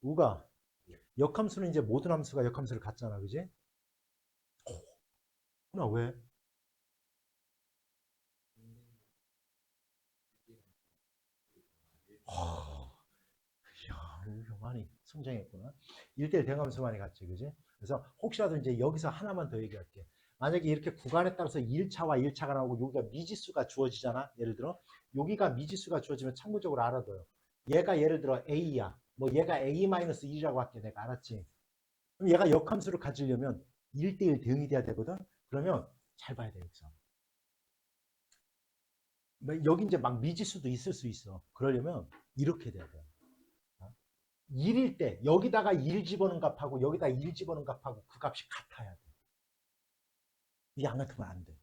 우가 역함수는 이제 모든 함수가 역함수를 갖잖아, 그지? 나 왜? 이야, 이거 많이 성장했구나. 1대1 대응함수만이 같지, 그지? 그래서 혹시라도 이제 여기서 하나만 더 얘기할게. 만약에 이렇게 구간에 따라서 1차와 1차가 나오고 여기가 미지수가 주어지잖아. 예를 들어 여기가 미지수가 주어지면 참고적으로 알아둬요. 얘가 예를 들어 A야. 뭐 얘가 A-1이라고 할게. 내가 알았지? 그럼 얘가 역함수를 가지려면 1대1 대응이 돼야 되거든. 그러면 잘 봐야 돼, 여기서. 뭐 여기 이제 막 미지수도 있을 수 있어. 그러려면 이렇게 돼야 돼. 1일 때 여기다가 1 집어넣은 값하고 여기다 1 집어넣은 값하고 그 값이 같아야 돼. 이게 안 같으면 안 돼.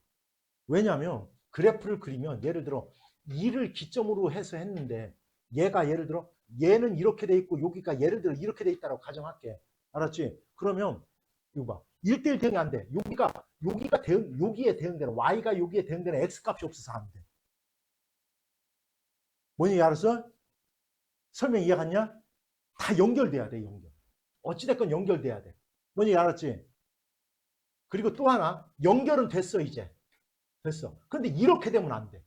왜냐하면 그래프를 그리면 예를 들어 2를 기점으로 해서 했는데 얘가 예를 들어 얘는 이렇게 돼 있고 여기가 예를 들어 이렇게 돼 있다고 가정할게. 알았지? 그러면 이거 봐. 1대1 대응이 안 돼. 여기가 대응, 여기에 대응되는 y가 여기에 대응되는 x 값이 없어서 안 돼. 뭔지 알았어? 설명 이해갔냐? 다 연결돼야 돼, 연결. 어찌됐건 연결돼야 돼. 뭔지 알았지? 그리고 또 하나, 연결은 됐어, 이제. 됐어. 근데 이렇게 되면 안 돼.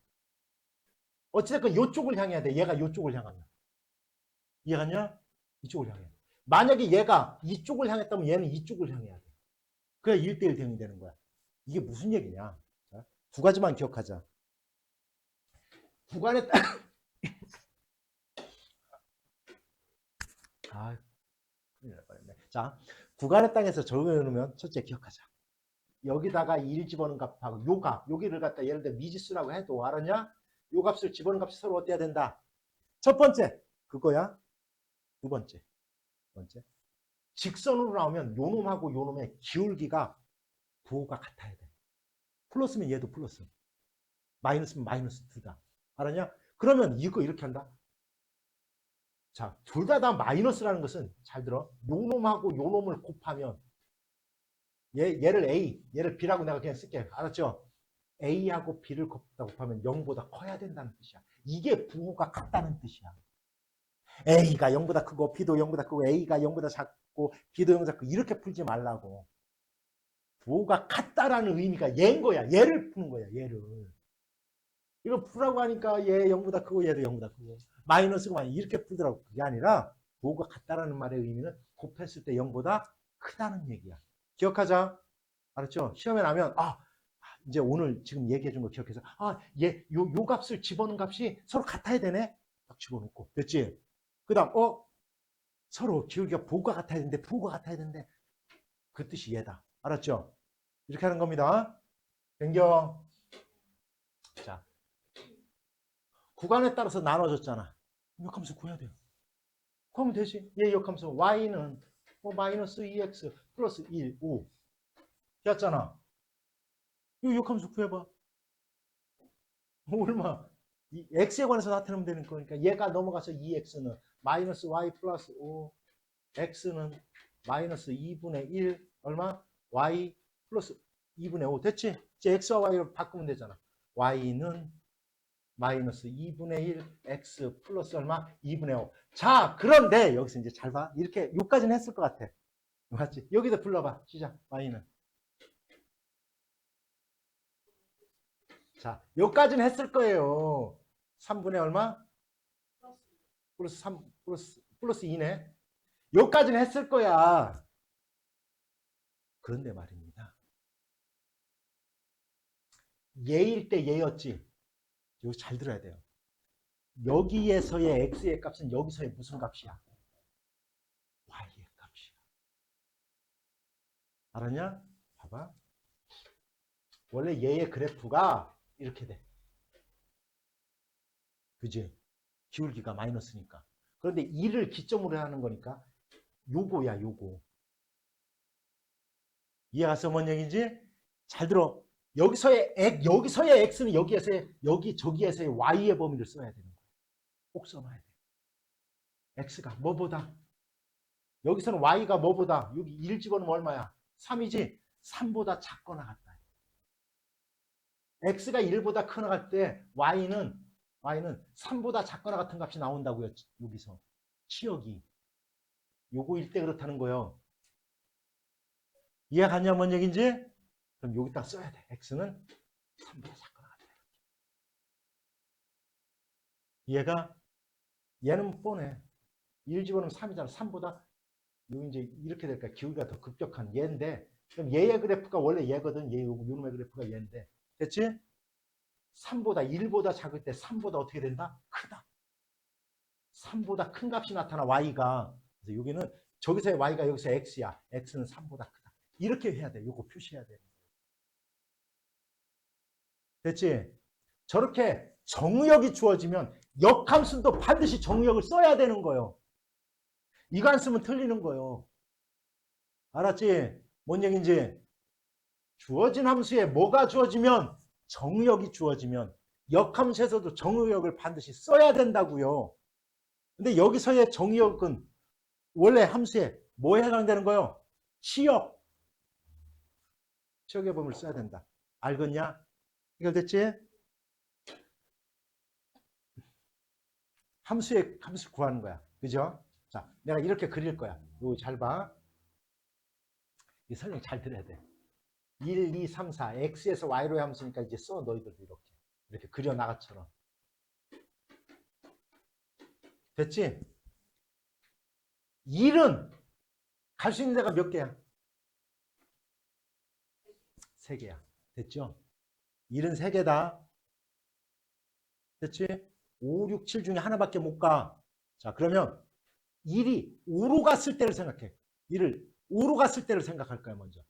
어찌됐건 이쪽을 향해야 돼. 얘가 이쪽을 향하면. 이해갔냐? 이쪽을 향해. 만약에 얘가 이쪽을 향했다면 얘는 이쪽을 향해야 돼. 그래야 1대1 대응이 되는 거야. 이게 무슨 얘기냐? 자, 두 가지만 기억하자. 구간에 따 아, 큰일 날 뻔했네. 자, 구간의 땅에서 적용해놓으면 첫째 기억하자. 여기다가 1 집어넣은 값하고 요 값, 여기를 갖다 예를 들어 미지수라고 해도 알았냐? 요 값을 집어넣은 값이 서로 어때야 된다? 첫 번째, 그거야. 두 번째, 직선으로 나오면 요 놈하고 요 놈의 기울기가 부호가 같아야 돼. 플러스면 얘도 플러스. 마이너스면 마이너스 둘 다. 알았냐? 그러면 이거 이렇게 한다. 자, 둘 다 마이너스라는 것은 잘 들어. 요 놈하고 요 놈을 곱하면 얘를 A, 얘를 B라고 내가 그냥 쓸게. 알았죠? A하고 B를 곱하면 0보다 커야 된다는 뜻이야. 이게 부호가 같다는 뜻이야. A가 0보다 크고 B도 0보다 크고 A가 0보다 작고 B도 0보다 작고 이렇게 풀지 말라고. 부호가 같다라는 의미가 얘인 거야. 얘를 푸는 거야. 얘를. 이거 풀라고 하니까 얘 0보다 크고 얘도 0보다 크고 마이너스가 많이 이렇게 풀더라고. 그게 아니라 부호가 같다라는 말의 의미는 곱했을 때 0보다 크다는 얘기야. 기억하자. 알았죠? 시험에 나면 이제 오늘 지금 얘기해 준 거 기억해서 요 값을 집어넣은 값이 서로 같아야 되네. 딱 집어넣고 됐지? 그다음 서로 기울기가 부호가 같아야 되는데 부호가 같아야 되는데 그 뜻이 얘다. 알았죠? 이렇게 하는 겁니다. 변경. 자, 구간에 따라서 나눠졌잖아. 역함수 구해야 돼요. 그러면 되지. 얘 역함수 y는 마이너스 2x 플러스 1, 5 였잖아. 이 역함수 구해봐. 얼마? 이 x에 관해서 나타내면 되는 거니까 얘가 넘어가서 2x는 마이너스 y 플러스 5 x는 마이너스 2분의 1 얼마? y 플러스 2분의 5 됐지? 이제 x와 y를 바꾸면 되잖아. y는 마이너스 2분의 1 x 플러스 얼마? 2분의 5. 자, 그런데 여기서 이제 잘 봐. 이렇게 요까지는 했을 것 같아. 맞지? 여기다 불러봐. 시작. y는. 자, 요까지는 했을 거예요. 3분의 얼마? 플러스 3 플러스 2네. 요까지는 했을 거야. 그런데 말입니다. 얘일 때 얘였지. 이거 잘 들어야 돼요. 여기에서의 x의 값은 여기서의 무슨 값이야? y의 값이야. 알았냐? 봐봐. 원래 얘의 그래프가 이렇게 돼. 그지? 기울기가 마이너스니까. 그런데 2를 기점으로 하는 거니까 요거야, 요거. 이해가서 뭔 얘기인지? 잘 들어. 여기서의 x는 저기에서의 y의 범위를 써야 되는 거야. 꼭 써놔야 돼. x가 뭐보다? 여기서는 y가 뭐보다? 여기 1 집어넣으면 얼마야? 3이지? 3보다 작거나 같다. x가 1보다 크거나 갈 때 y는 3보다 작거나 같은 값이 나온다고요. 여기서. 치역이. 요거 1대 그렇다는 거예요. 이해 갔냐 뭔 얘기인지? 그럼 여기다 써야 돼. x는 3보다 작거나 같다. 얘가 얘는 뻔해. 1 집어넣으면 3이잖아. 3보다 요 이제 이렇게 될까? 기울기가 더 급격한 얘인데 그럼 얘의 그래프가 원래 얘거든. 얘 요놈의 그래프가 얘인데 됐지? 3보다 1보다 작을 때 3보다 어떻게 된다? 크다. 3보다 큰 값이 나타나 y가. 그래서 여기는 저기서의 y가 여기서 x야. x는 3보다 크다. 이렇게 해야 돼. 요거 표시해야 돼. 됐지? 저렇게 정의역이 주어지면 역함수도 반드시 정의역을 써야 되는 거예요. 이거 안 쓰면 틀리는 거예요. 알았지? 뭔 얘기인지. 주어진 함수에 뭐가 주어지면 정의역이 주어지면 역함수에서도 정의역을 반드시 써야 된다고요. 근데 여기서의 정의역은 원래 함수에 뭐에 해당되는 거예요? 치역. 치역의 범위를 써야 된다. 알겠냐? 해결됐지? 함수를 구하는 거야. 그죠? 자, 내가 이렇게 그릴 거야. 이거 잘 봐. 이 설명 잘 들어야 돼. 1, 2, 3, 4. x에서 y로의 함수니까 이제 써 너희들도 이렇게. 이렇게 그려 나가처럼. 됐지? 1은 갈 수 있는 데가 몇 개야? 3개야. 됐죠? 1은 3개다. 됐지? 5, 6, 7 중에 하나밖에 못 가. 자, 그러면 1이 5로 갔을 때를 생각해. 1을 5로 갔을 때를 생각할 거야, 먼저.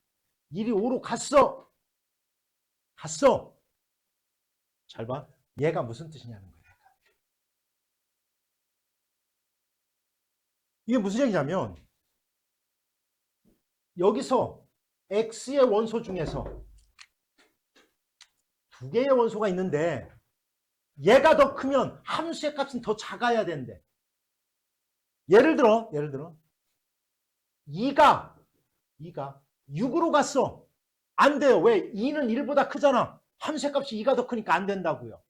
1이 5로 갔어. 갔어. 잘 봐. 얘가 무슨 뜻이냐는 거야. 이게 무슨 얘기냐면 여기서 x의 원소 중에서 2개의 원소가 있는데 얘가 더 크면 함수의 값은 더 작아야 된대. 예를 들어 2가 6으로 갔어. 안 돼요. 왜? 2는 1보다 크잖아. 함수의 값이 2가 더 크니까 안 된다고요.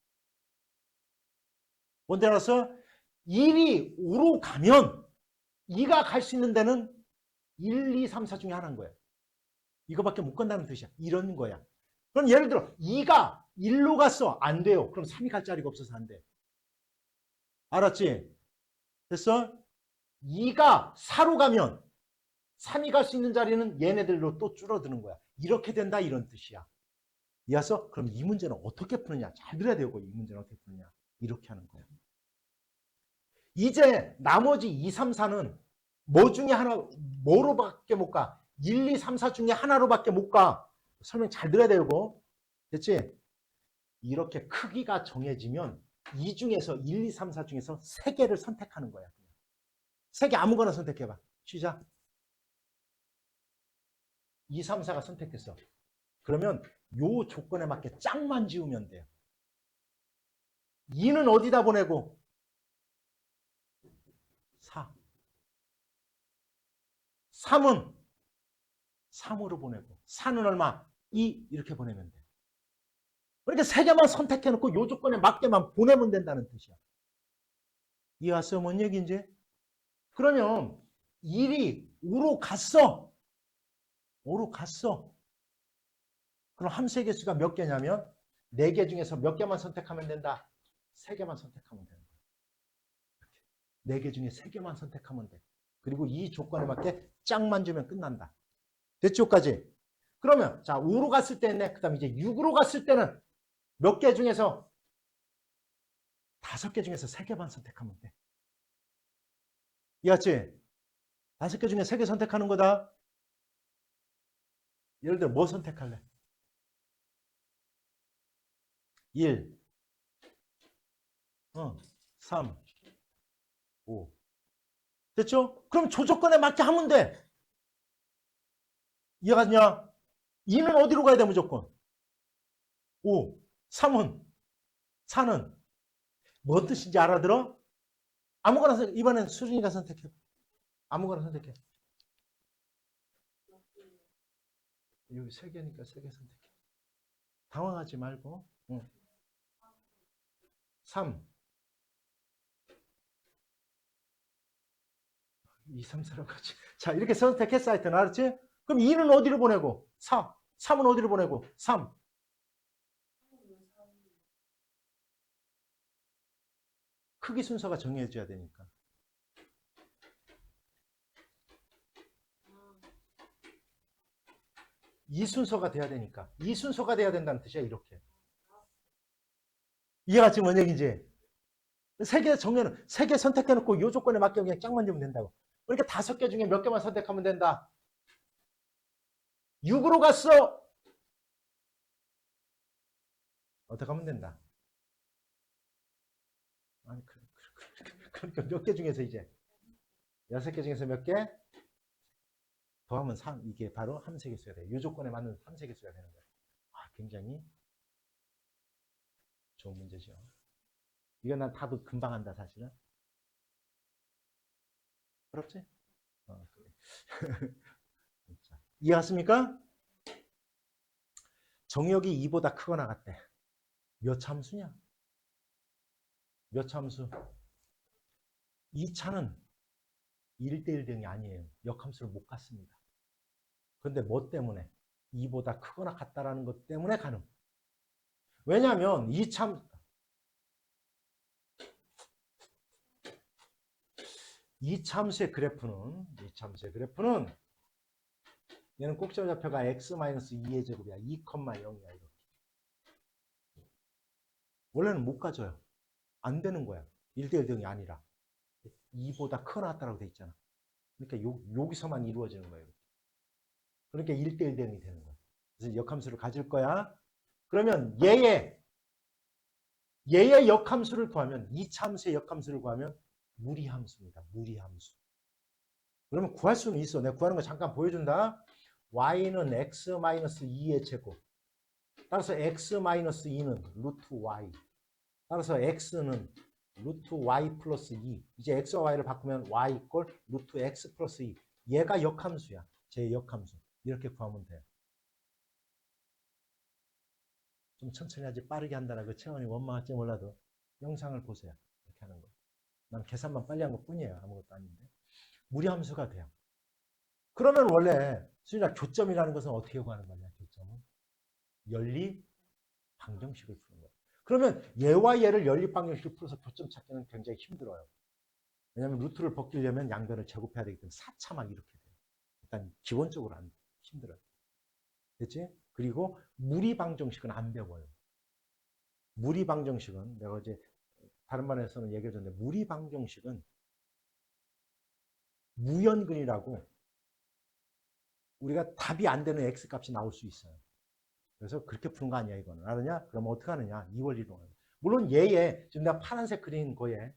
뭔지 알았어? 1이 5로 가면 2가 갈 수 있는 데는 1, 2, 3, 4 중에 하나인 거야. 이거밖에 못 간다는 뜻이야. 이런 거야. 그럼 예를 들어 2가 1로 갔어. 안 돼요. 그럼 3이 갈 자리가 없어서 안 돼. 알았지? 됐어? 2가 4로 가면 3이 갈 수 있는 자리는 얘네들로 또 줄어드는 거야. 이렇게 된다 이런 뜻이야. 이해했어? 그럼 이 문제는 어떻게 푸느냐? 잘 들어야 되고 이 문제는 어떻게 푸느냐? 이렇게 하는 거야. 이제 나머지 2, 3, 4는 뭐 중에 하나, 뭐로밖에 못 가? 1, 2, 3, 4 중에 하나로밖에 못 가. 설명 잘 들어야 되고. 됐지? 이렇게 크기가 정해지면 이 중에서 1, 2, 3, 4 중에서 3개를 선택하는 거야. 3개 아무거나 선택해봐. 시작. 2, 3, 4가 선택됐어. 그러면 요 조건에 맞게 짝만 지우면 돼요. 2는 어디다 보내고? 4. 3은 3으로 보내고 4는 얼마? 2 이렇게 보내면 돼. 그러니까 3개만 선택해놓고 요 조건에 맞게만 보내면 된다는 뜻이야. 이해왔어요? 뭔 얘기인지? 그러면 1이 5로 갔어. 5로 갔어. 그럼 함수의 개수가 몇 개냐면 4개 중에서 몇 개만 선택하면 된다? 3개만 선택하면 되는 거야. 4개 중에 3개만 선택하면 돼. 그리고 이 조건에 맞게 짝만 주면 끝난다. 됐죠까지? 그러면 자 5로 갔을 때 했네. 그 다음에 이제 6으로 갔을 때는 몇 개 중에서 5개 중에서 3개만 선택하면 돼. 이해했지? 5개 중에 3개 선택하는 거다. 예를 들어 뭐 선택할래? 1, 3, 5. 됐죠? 그럼 조 조건에 맞게 하면 돼. 이해가냐? 2는 어디로 가야 돼 무조건? 5, 3은, 4는 뭔 뜻인지 알아들어? 아무거나 선택해. 이번엔 수준이가 선택해. 아무거나 선택해. 여기 3개니까 3개 선택해. 당황하지 말고. 3. 2, 3, 4라고 하지. 자, 이렇게 선택했어, 하여튼. 알았지? 그럼 2는 어디로 보내고? 4. 3은 어디로 보내고? 3. 크기 순서가 정해져야 되니까. 이 순서가 돼야 되니까. 이 순서가 돼야 된다는 뜻이야, 이렇게. 이해가 지금 뭔 얘기인지? 세 개 정렬은, 세 개 선택해놓고 이 조건에 맞게 그냥 짝 만들면 된다고. 그러니까 5개 중에 몇 개만 선택하면 된다. 6으로 갔어. 어떻게 하면 된다. 아니, 그러니까 몇 개 중에서 이제 6개 중에서 몇 개? 더하면 3. 이게 바로 함수개수가 돼요. 이 조건에 맞는 함수개수가 되는 거예요. 아, 굉장히 좋은 문제죠. 이건 난 답을 금방 한다, 사실은. 그렇지? 그래. 이해하십니까? 정역이 2보다 크거나 같대. 몇 참수냐? 몇 참수? 이 차는 1대1 등이 아니에요. 역함수를 못 갖습니다. 그런데 뭐 때문에? 2보다 크거나 같다라는 것 때문에 가능. 왜냐하면 이 참수의 그래프는 얘는 꼭지좌표가 x-2의 제곱이야. 2,0이야. 이렇게. 원래는 못 가져요. 안 되는 거야. 1대1 등이 아니라. 2보다 크거나 같다라고 돼 있잖아. 그러니까 여기서만 이루어지는 거예요. 그러니까 1대1 등이 되는 거야. 그래서 역함수를 가질 거야. 그러면 얘의 역함수를 구하면, 이 참수의 역함수를 구하면 무리함수입니다. 무리함수. 그러면 구할 수는 있어. 내가 구하는 거 잠깐 보여준다. y는 x-2의 제곱. 따라서 x-2는 루트 y. 따라서 x는 루트 y 플러스 2. 이제 x와 y를 바꾸면 y 이꼴 루트 x 플러스 2. 얘가 역함수야. 제 역함수. 이렇게 구하면 돼요. 좀 천천히 하지 빠르게 한다라고 채원이 원망할지 몰라도 영상을 보세요. 이렇게 하는 거. 난 계산만 빨리 한 것 뿐이에요. 아무것도 아닌데. 무리함수가 돼요. 그러면 원래 수진아 교점이라는 것은 어떻게 구하는 거냐? 교점은 연립 방정식을 푸는 거예요. 그러면 얘와 얘를 연립 방정식을 풀어서 교점 찾기는 굉장히 힘들어요. 왜냐하면 루트를 벗기려면 양변을 제곱해야 되기 때문에 4차만 이렇게 돼요. 일단 기본적으로 안 힘들어요. 됐지? 그리고 무리 방정식은 안 배워요. 무리 방정식은 내가 이제 다른 반에서는 얘기해 줬는데 무리 방정식은 무연근이라고 우리가 답이 안 되는 x값이 나올 수 있어요. 그래서 그렇게 푸는 거 아니야 이거는. 알았냐? 그럼 어떻게 하느냐? 이원리로. 물론 얘에 지금 내가 파란색 그린 거에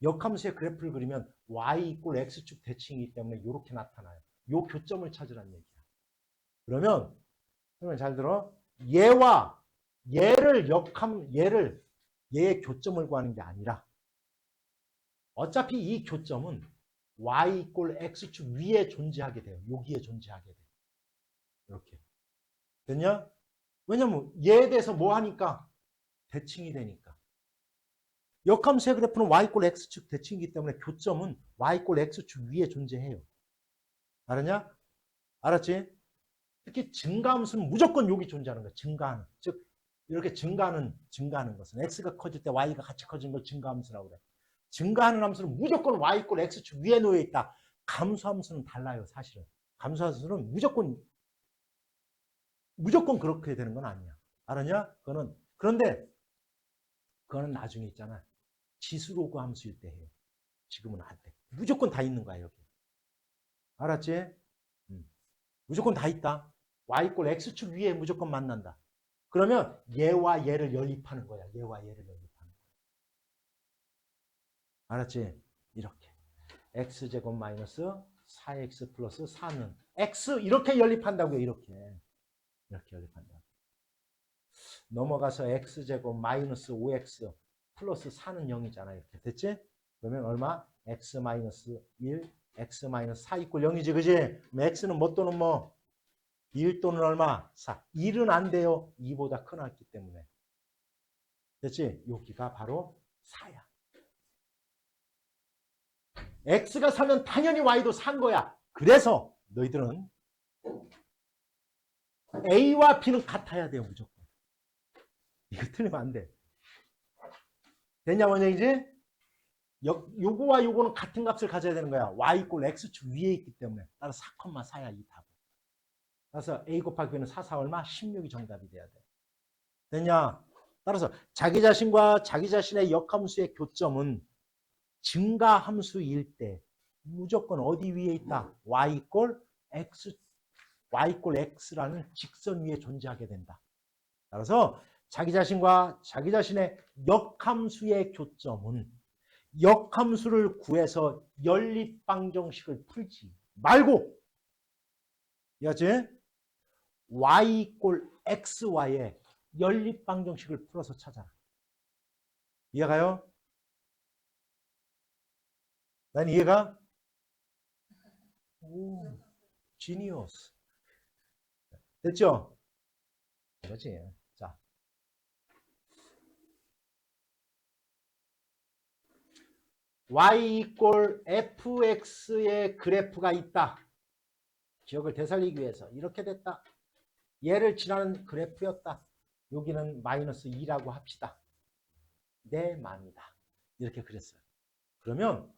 역함수의 그래프를 그리면 y 이꼴 x축 대칭이기 때문에 이렇게 나타나요. 요 교점을 찾으라는 얘기야. 그러면 잘 들어. 얘와 얘의 교점을 구하는 게 아니라 어차피 이 교점은 y 이꼴 x축 위에 존재하게 돼요. 여기에 존재하게 돼요. 이렇게. 됐냐? 왜냐면 얘에 대해서 뭐 하니까? 대칭이 되니까. 역함수의 그래프는 y 이꼴 x축 대칭이기 때문에 교점은 y 이꼴 x축 위에 존재해요. 알았냐? 알았지? 특히 증가함수는 무조건 여기 존재하는 거야. 증가하는. 즉 이렇게 증가하는 것은 x가 커질 때 y가 같이 커지는 걸 증가함수라고 그래. 증가하는 함수는 무조건 y 이꼴 x축 위에 놓여 있다. 감소함수는 달라요, 사실은. 감소함수는 무조건 그렇게 되는 건 아니야. 알았냐? 그런데 그거는 나중에 있잖아. 지수로그 함수일 때 해요. 지금은 안 돼. 무조건 다 있는 거야, 여기. 알았지? 무조건 다 있다. y 이꼴 x축 위에 무조건 만난다. 그러면 얘와 얘를 연립하는 거야. 얘와 얘를 연립하는 거야. 알았지? 이렇게. x제곱 마이너스 4x 플러스 4는 x 이렇게 연립한다고요. 이렇게 연립한다. 넘어가서 x제곱 마이너스 5x 플러스 4는 0이잖아. 이렇게 됐지? 그러면 얼마? x 마이너스 1, x 마이너스 4 이꼴 0이지. 그지? 그럼 x는 뭐 또는 뭐? 1 또는 얼마? 4. 1은 안 돼요. 2보다 크나있기 때문에. 됐지? 여기가 바로 4야. X가 사면 당연히 Y도 산 거야. 그래서 너희들은 A와 B는 같아야 돼요, 무조건. 이거 틀리면 안 돼. 됐냐, 뭔 얘기지? 요거와 요거는 같은 값을 가져야 되는 거야. Y 이꼴 X축 위에 있기 때문에. 따라서 4,4야, 이 답은. 따라서 A 곱하기 B는 4, 4 얼마? 16이 정답이 돼야 돼. 됐냐? 따라서 자기 자신과 자기 자신의 역함수의 교점은 증가함수일 때 무조건 어디 위에 있다? Y 이꼴 X라는 직선 위에 존재하게 된다. 따라서 자기 자신과 자기 자신의 역함수의 교점은 역함수를 구해서 연립방정식을 풀지 말고, 이해하지? Y 이꼴 XY의 연립방정식을 풀어서 찾아라. 이해가요? 난 이해가? 오, 지니어스. 됐죠? 그렇지. 자. Y 이꼴 fx의 그래프가 있다. 기억을 되살리기 위해서 이렇게 됐다. 얘를 지나는 그래프였다. 여기는 마이너스 2라고 합시다. 내 맘이다. 이렇게 그랬어요. 그러면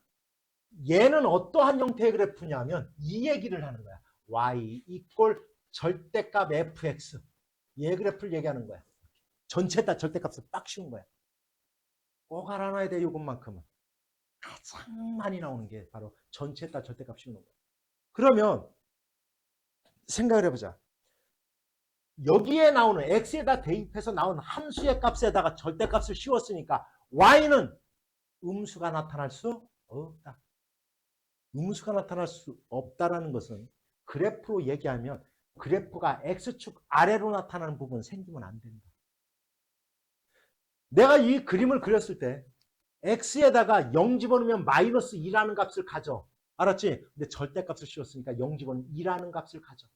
얘는 어떠한 형태의 그래프냐면 이 얘기를 하는 거야. Y 이꼴 절대값 fx. 얘 그래프를 얘기하는 거야. 전체 다 절대값을 빡 씌운 거야. 꼭 알아놔야 돼, 이것만큼은. 가장 많이 나오는 게 바로 전체 다 절대값 씌우는 거야. 그러면 생각을 해보자. 여기에 나오는 x에다 대입해서 나온 함수의 값에다가 절대값을 씌웠으니까 y는 음수가 나타날 수 없다. 음수가 나타날 수 없다라는 것은 그래프로 얘기하면 그래프가 x축 아래로 나타나는 부분 생기면 안 된다. 내가 이 그림을 그렸을 때 x에다가 0 집어넣으면 마이너스 2라는 값을 가져. 알았지? 근데 절대값을 씌웠으니까 0 집어넣으면 2라는 값을 가져.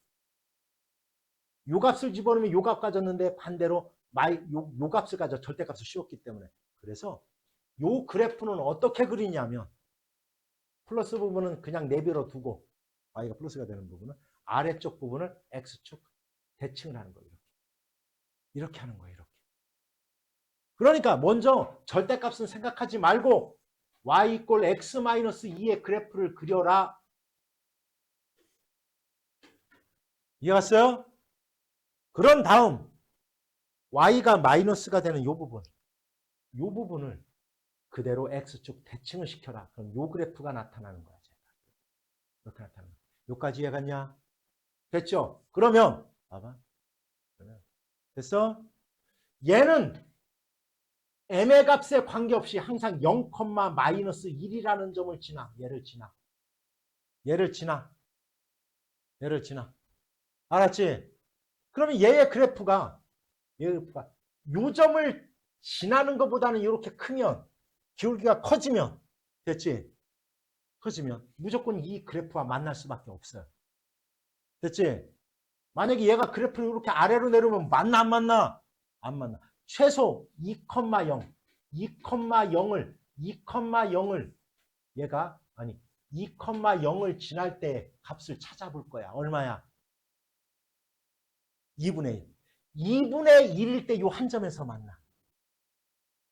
요 값을 집어넣으면 요 값 가졌는데 반대로 요 값을 가져. 절대값을 씌웠기 때문에. 그래서 요 그래프는 어떻게 그리냐면 플러스 부분은 그냥 내비로 두고 y가 플러스가 되는 부분은 아래쪽 부분을 x축 대칭을 하는 거예요. 이렇게 하는 거예요. 이렇게. 그러니까 먼저 절대값은 생각하지 말고 y 이꼴 x-2의 그래프를 그려라. 이해갔어요? 그런 다음 y가 마이너스가 되는 이 부분을 그대로 x축 대칭을 시켜라. 그럼 이 그래프가 나타나는 거야. 이렇게 나타나는 거야. 여기까지 이해갔냐? 됐죠? 그러면 봐봐. 됐어? 얘는 m의 값에 관계없이 항상 0, 마이너스 1이라는 점을 지나. 얘를 지나. 알았지? 그러면 얘의 그래프가 요 점을 지나는 것보다는 이렇게 크면, 기울기가 커지면, 됐지? 커지면 무조건 이 그래프와 만날 수밖에 없어요. 됐지? 만약에 얘가 그래프를 이렇게 아래로 내려오면 만나 안 만나? 안 만나. 최소 2,0, 2,0을 얘가 2,0을 지날 때 값을 찾아볼 거야. 얼마야? 2분의 1. 2분의 1일 때 요 한 점에서 만나.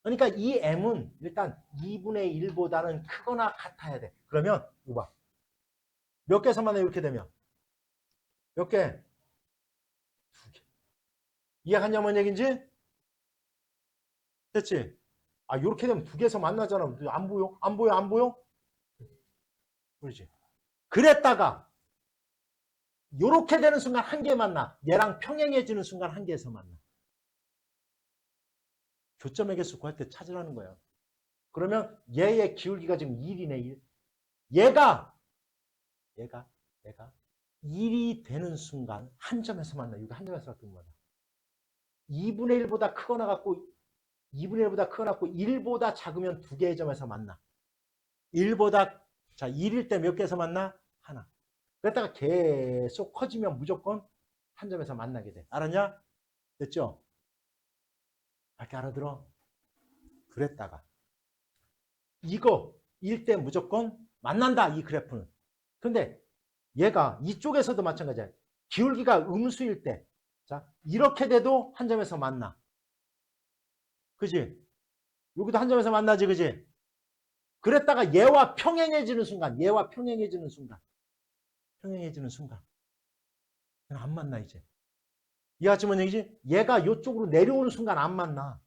그러니까 이 m은 일단 2분의 1보다는 크거나 같아야 돼. 그러면 이거 봐. 몇 개에서 만나 이렇게 되면? 몇 개? 2개. 이해하냐 뭔 얘기인지? 됐지? 아, 이렇게 되면 2개에서 만나잖아. 안 보여? 안 보여? 안 보여? 그렇지. 그랬다가 이렇게 되는 순간 한 개 만나. 얘랑 평행해지는 순간 한 개에서 만나. 교점의 개수 구할 때 찾으라는 거예요. 그러면 얘의 기울기가 지금 1이네. 1. 얘가 1이 되는 순간 한 점에서 만나. 이거 한 점에서 같은 거다. 2분의 1보다 크거나 같고 1보다 작으면 2개의 점에서 만나. 1일 때 몇 개에서 만나? 하나. 그랬다가 계속 커지면 무조건 한 점에서 만나게 돼. 알았냐? 됐죠? 이렇게 알아들어? 그랬다가 이거 1 때 무조건 만난다, 이 그래프는. 근데 얘가 이쪽에서도 마찬가지야. 기울기가 음수일 때, 자, 이렇게 돼도 한 점에서 만나. 그지? 여기도 한 점에서 만나지, 그지? 그랬다가 얘와 평행해지는 순간, 얘와 평행해지는 순간, 평행해지는 순간, 그냥 안 만나, 이제. 이해하지 뭔 얘기지? 얘가 이쪽으로 내려오는 순간 안 만나.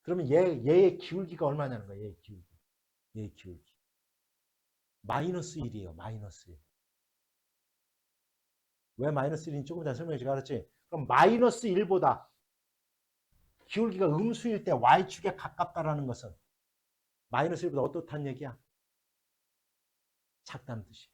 그러면 얘의 기울기가 얼마냐는 거야, 얘의 기울기. 얘의 기울기. 마이너스 1이에요, 마이너스 1. 왜 마이너스 1인지 조금 전에 설명해 주가 알았지? 그럼 마이너스 1보다 기울기가 음수일 때 y축에 가깝다라는 것은 마이너스 1보다 어떻다는 얘기야? 작다는 뜻이야.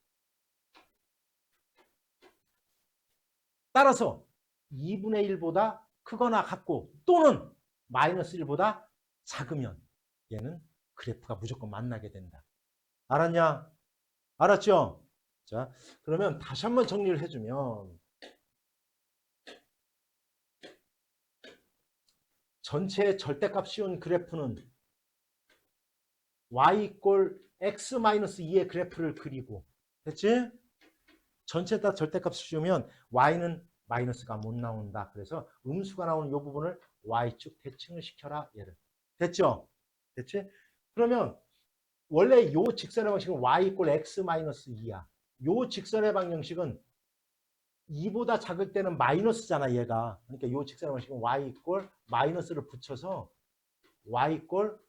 따라서 2분의 1보다 크거나 같고 또는 마이너스 1보다 작으면 얘는 그래프가 무조건 만나게 된다. 알았냐? 알았죠? 자, 그러면 다시 한번 정리를 해주면 전체의 절대값 씌운 그래프는 y 꼴 x-2의 그래프를 그리고 됐지? 전체 다 절대값을 씌우면 y는 마이너스가 못 나온다. 그래서 음수가 나오는 이 부분을 y축 대칭을 시켜라. 얘를. 됐죠? 됐지? 그러면 원래 이 직선의 방식은 y 꼴 x-2야. 이 직선의 방정식은 2보다 작을 때는 마이너스잖아, 얘가. 그러니까 이 직선의 방식은 y 꼴 마이너스를 붙여서 y 꼴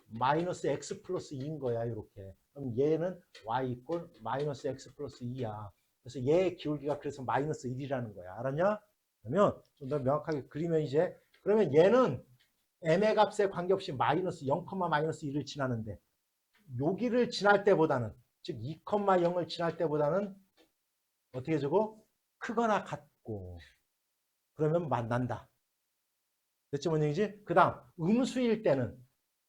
마이너스 x 플러스 2인 거야, 이렇게. 그럼 얘는 y 꼴 마이너스 x 플러스 2야. 그래서 얘의 기울기가 그래서 마이너스 1이라는 거야. 알았냐? 그러면 좀 더 명확하게 그리면 이제, 그러면 얘는 m의 값에 관계없이 마이너스 0, 마이너스 1을 지나는데, 여기를 지날 때보다는, 즉 2,0을 지날 때보다는 어떻게 주고? 크거나 같고, 그러면 만난다. 됐지, 뭔 얘기지? 그 다음, 음수일 때는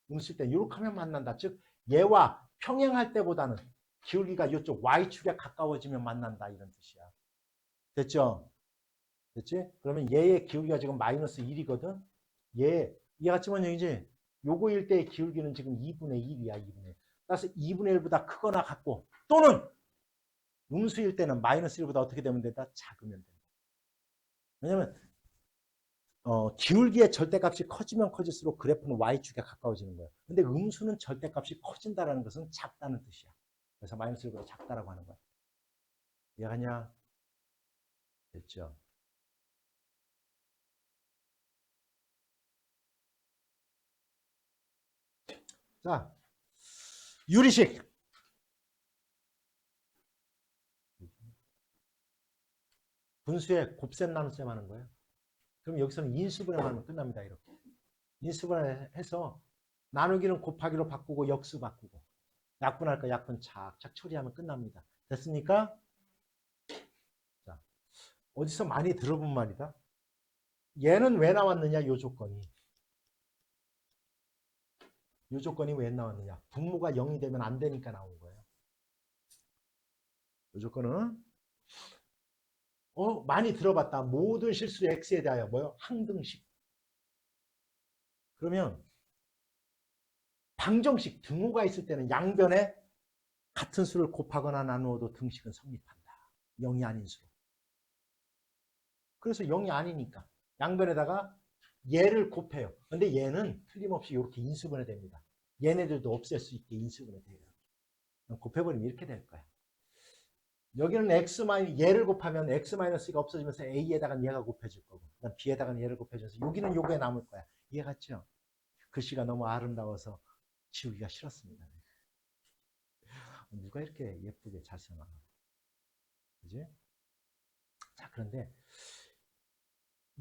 이렇게 하면 만난다. 즉 얘와 평행할 때보다는 기울기가 이쪽 y축에 가까워지면 만난다, 이런 뜻이야. 됐죠? 됐지? 그러면 얘의 기울기가 지금 마이너스 1이거든. 얘같이 뭔 얘기지? 요거일 때의 기울기는 지금 2분의 1이야. 2분의 1. 따라서 2분의 1보다 크거나 같고 또는 음수일 때는 마이너스 1보다 어떻게 되면 된다? 작으면 된다. 왜냐면 기울기의 절대값이 커지면 커질수록 그래프는 y축에 가까워지는 거예요. 근데 음수는 절대값이 커진다는 것은 작다는 뜻이야. 그래서 마이너스 1보다 작다라고 하는 거야. 이해하냐? 됐죠? 자, 유리식. 분수에 곱셈 나눗셈 하는 거예요. 그럼 여기서는 인수분해하면 끝납니다. 이렇게. 인수분해해서 나누기는 곱하기로 바꾸고 역수 바꾸고 약분할 거 약분 착착 처리하면 끝납니다. 됐습니까? 자, 어디서 많이 들어본 말이다. 얘는 왜 나왔느냐, 요 조건이. 요 조건이 왜 나왔느냐. 분모가 0이 되면 안 되니까 나온 거예요. 요 조건은 많이 들어봤다. 모든 실수 x에 대하여 뭐요? 항등식. 그러면 방정식 등호가 있을 때는 양변에 같은 수를 곱하거나 나누어도 등식은 성립한다. 0이 아닌 수로. 그래서 0이 아니니까 양변에다가 얘를 곱해요. 근데 얘는 틀림없이 이렇게 인수분해 됩니다. 얘네들도 없앨 수 있게 인수분해 돼요. 곱해버리면 이렇게 될 거야. 여기는 얘를 곱하면 x-가 없어지면서 a에다가 얘가 곱해질 거고, 그다음 b에다가 얘를 곱해줘서 여기는 요거에 남을 거야. 이해갔죠? 글씨가 너무 아름다워서 지우기가 싫었습니다. 누가 이렇게 예쁘게 잘 써놔? 그지? 자, 그런데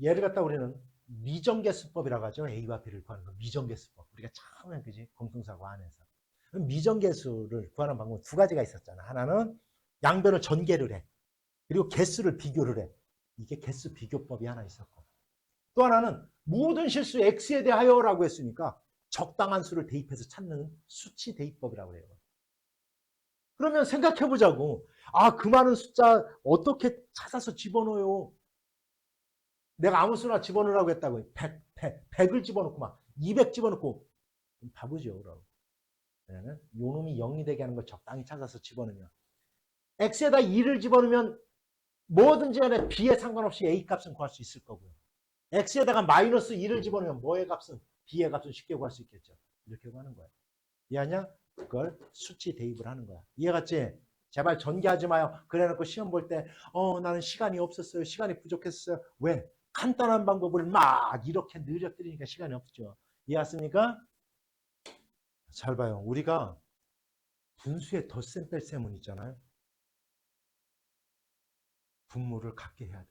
얘를 갖다 우리는 미정계수법이라고 하죠. A와 B를 구하는 거. 미정계수법. 우리가 처음에 그지? 공통사고 안에서. 미정계수를 구하는 방법은 두 가지가 있었잖아. 하나는 양변을 전개를 해. 그리고 개수를 비교를 해. 이게 개수 비교법이 하나 있었고. 또 하나는 모든 실수 X에 대하여라고 했으니까 적당한 수를 대입해서 찾는 수치 대입법이라고 해요. 그러면 생각해 보자고. 아, 그 많은 숫자 어떻게 찾아서 집어넣어요? 내가 아무 수나 집어넣으라고 했다고. 100을 집어넣고 막 200 집어넣고 바보죠, 그럼. 왜냐면 요 놈이 0이 되게 하는 걸 적당히 찾아서 집어넣으면 x에다 2를 집어넣으면 뭐든지 간에 b에 상관없이 a 값은 구할 수 있을 거고요. x에다가 마이너스 2를 집어넣으면 뭐의 값은 b의 값은 쉽게 구할 수 있겠죠. 이렇게 구하는 거예요. 이해하냐? 그걸 수치 대입을 하는 거야. 이해갔지? 제발 전개하지 마요. 그래놓고 시험 볼 때 나는 시간이 없었어요. 시간이 부족했어요. 왜? 간단한 방법을 막 이렇게 늘려뜨리니까 시간이 없죠. 이해했습니까? 잘 봐요. 우리가 분수의 덧셈 뺄셈은 있잖아요. 분모를 같게 해야 돼.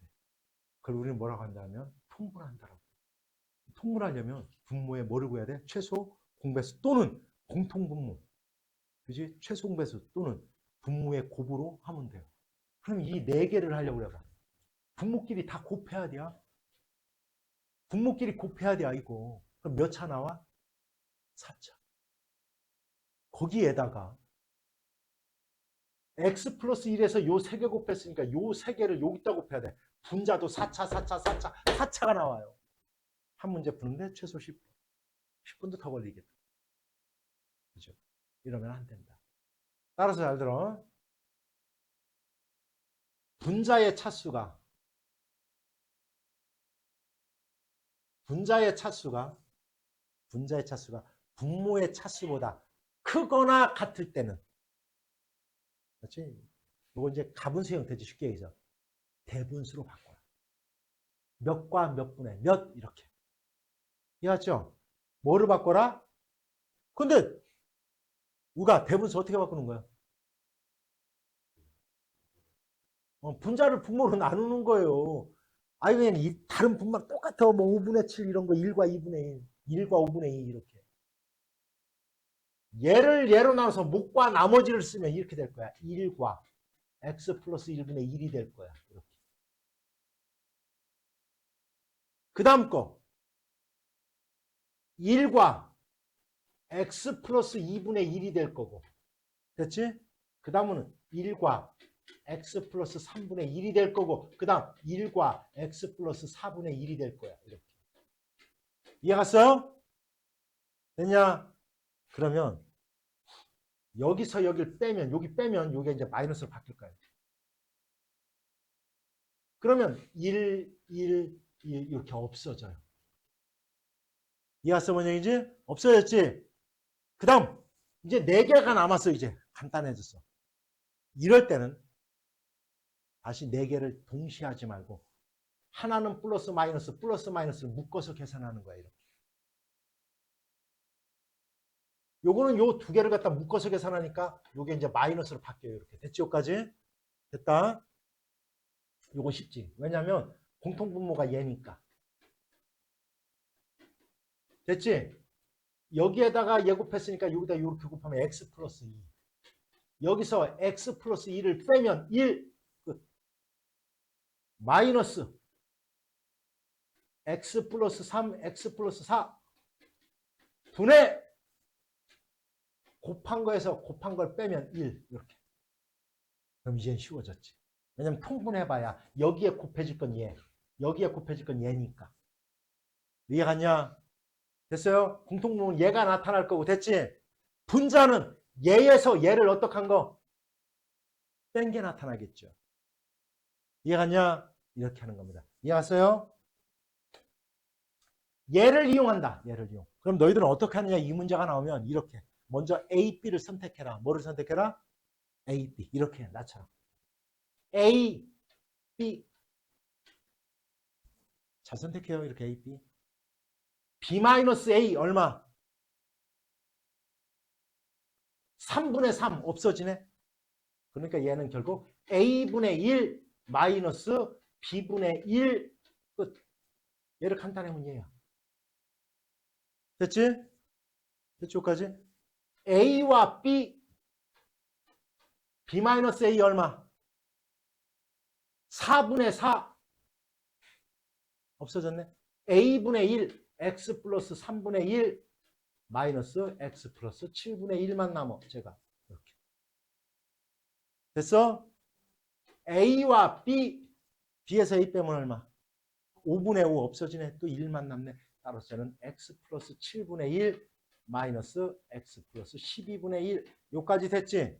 그걸 우리는 뭐라고 한다면 통분한다라고. 통분하려면 분모에 뭐를 구해야 돼? 최소 공배수 또는 공통분모. 그지? 최소 공배수 또는 분모의 곱으로 하면 돼요. 그럼 이 네 개를 하려고 그래. 분모끼리 다 곱해야 돼. 분모끼리 곱해야 돼, 이거. 그럼 몇 차 나와? 4차. 거기에다가 x 플러스 1에서 요 세 개 곱했으니까 요 세 개를 여기다 곱해야 돼. 분자도 4차, 4차, 4차, 4차가 나와요. 한 문제 푸는데 최소 10분. 10분도 더 걸리겠다. 그죠? 이러면 안 된다. 따라서 잘 들어. 분자의 차수가 분모의 차수보다 크거나 같을 때는, 그렇지? 이거 이제 가분수 형태지. 쉽게 얘기해서 대분수로 바꿔라. 몇과 몇 분의 몇 이렇게. 이해했죠? 뭐를 바꿔라? 근데 우가 대분수 어떻게 바꾸는 거야? 분자를 분모로 나누는 거예요. 아니 그냥 다른 분모랑 똑같아. 뭐 5분의 7 이런 거 1과 2분의 1, 1과 5분의 2 이렇게. 얘를 얘로 나눠서 목과 나머지를 쓰면 이렇게 될 거야. 1과 x 플러스 1분의 1이 될 거야. 이렇게. 그 다음 거 1과 x 플러스 2분의 1이 될 거고. 됐지? 그 다음은 1과 x 플러스 3분의 1이 될 거고, 그 다음 1과 x 플러스 4분의 1이 될 거야. 이렇게. 이해갔어요? 됐냐? 그러면 여기서 여기를 빼면, 여기 빼면 여기 이제 마이너스로 바뀔 거예요. 그러면 1 이렇게 없어져요. 이해갔어, 뭔 얘기지? 없어졌지? 그 다음 이제 4개가 남았어. 이제 간단해졌어. 이럴 때는 다시 4개를 동시에 하지 말고 하나는 플러스 마이너스를 묶어서 계산하는 거야. 이렇게. 요거는 요 두 개를 갖다 묶어서 계산하니까 요게 이제 마이너스로 바뀌어요. 이렇게. 됐지? 여기까지? 됐다? 요거 쉽지? 왜냐면 공통분모가 얘니까. 됐지? 여기에다가 얘 곱했으니까 여기다 이렇게 곱하면 x 플러스 2. 여기서 x 플러스 2를 빼면 1 끝. 마이너스 x 플러스 3, x 플러스 4 분의 곱한 거에서 곱한 걸 빼면 1 이렇게. 그럼 이제는 쉬워졌지. 왜냐면 통분해봐야 여기에 곱해질 건 얘, 여기에 곱해질 건 얘니까. 이해갔냐? 됐어요? 공통분모는 얘가 나타날 거고. 됐지? 분자는 얘에서 얘를 어떻게 한 거? 뺀 게 나타나겠죠. 이해갔냐? 이렇게 하는 겁니다. 이해갔어요? 얘를 이용한다. 얘를 이용. 그럼 너희들은 어떻게 하느냐? 이 문제가 나오면 이렇게. 먼저 A, B를 선택해라. 뭐를 선택해라? A, B. 이렇게 나처럼. A, B. 잘 선택해요. 이렇게 A, B. B-A 얼마? 3분의 3 없어지네. 그러니까 얘는 결국 A분의 1 마이너스 B분의 1 끝. 얘를 간단하면 얘야. 됐지? 됐지? 여기까지? A와 B B-A 얼마? 4분의 4 없어졌네. A분의 1 X 플러스 3분의 1 마이너스 X 플러스 7분의 1만 남아. 제가 이렇게. 됐어? A와 B B에서 A 빼면 얼마? 5분의 5 없어지네. 또 1만 남네. 따라서 저는 X 플러스 7분의 1 마이너스 x 플러스 12분의 1 요까지 됐지?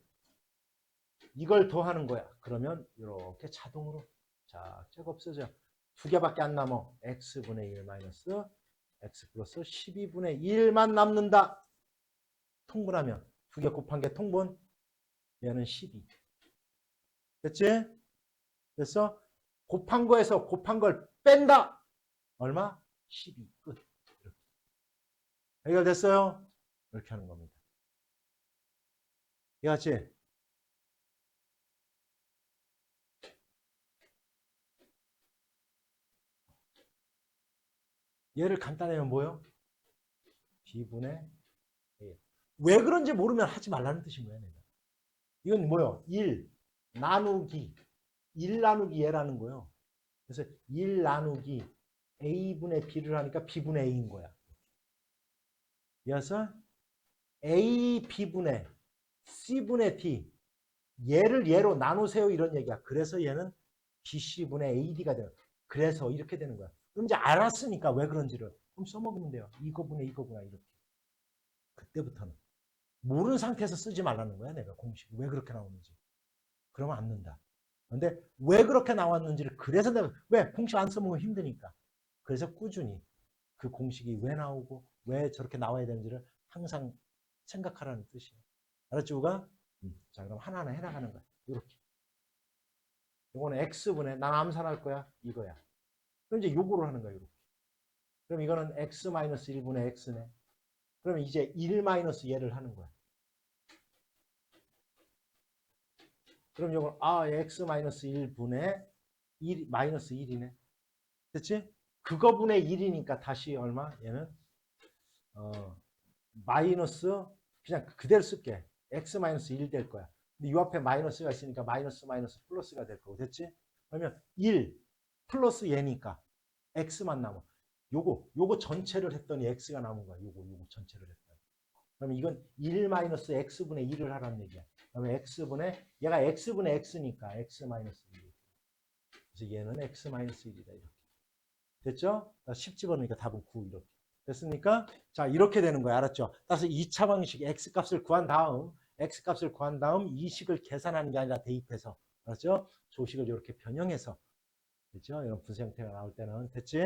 이걸 더하는 거야. 그러면 이렇게 자동으로 자, 쫙 없어져. 두 개밖에 안 남어. x분의 1 마이너스 x 플러스 12분의 1만 남는다. 통분하면 두 개 곱한 게 통분. 얘는 12. 됐지? 됐어? 곱한 거에서 곱한 걸 뺀다. 얼마? 12. 끝. 이렇게. 해결됐어요? 이렇게 하는 겁니다. 이해갔지? 얘를 간단히 하면 뭐예요? b분의 a. 왜 그런지 모르면 하지 말라는 뜻인 거야. 내가. 이건 뭐예요? 1 나누기 1 나누기 얘라는 거예요. 그래서 1 나누기 a분의 b를 하니까 b분의 a인 거야. 이어서 a b분의 c분의 d 얘를 얘로 나누세요 이런 얘기야. 그래서 얘는 bc분의 ad가 돼요. 그래서 이렇게 되는 거야. 그럼 이제 알았으니까 왜 그런지를 그럼 써먹으면 돼요. 이거분의 이거구나 이렇게. 그때부터는 모르는 상태에서 쓰지 말라는 거야. 내가 공식 왜 그렇게 나오는지. 그러면 안 는다. 근데 왜 그렇게 나왔는지를 그래서 내가 왜 공식 안 써먹으면 힘드니까. 그래서 꾸준히 그 공식이 왜 나오고 왜 저렇게 나와야 되는지를 항상 생각하라는 뜻이에요. 알았죠, 우가? 자, 그럼 하나하나 해나가는 거야. 이렇게. 이거는 x분의 난 암산할 거야. 이거야. 그럼 이제 요거를 하는 거야. 이렇게. 그럼 이거는 x-1분의 x네. 그러면 이제 1 마이너스 얘를 하는 거야. 그럼 이건 x-1분의 1 마이너스 1이네. 됐지? 그거분의 1이니까 다시 얼마? 얘는 마이너스 그냥 그대로 쓸게. x-1 될 거야. 근데 이 앞에 마이너스가 있으니까 마이너스 플러스가 될 거고. 됐지? 그러면 1 플러스 얘니까 x만 남아. 요거 전체를 했더니 x가 남은 거야. 요거 전체를 했더니. 그러면 이건 1 마이너스 x분의 1을 하라는 얘기야. 그러면 x분의 얘가 x분의 x니까 x 마이너스 1. 그래서 얘는 x 마이너스 1이다. 이렇게. 됐죠? 10 집어넣으니까 답은 9 이렇게. 됐습니까? 자, 이렇게 되는 거야. 알았죠? 따라서 2차 방식 x값을 구한 다음 이 식을 계산하는 게 아니라 대입해서. 알았죠? 조식을 이렇게 변형해서. 됐죠? 이런 분수 형태가 나올 때는. 됐지?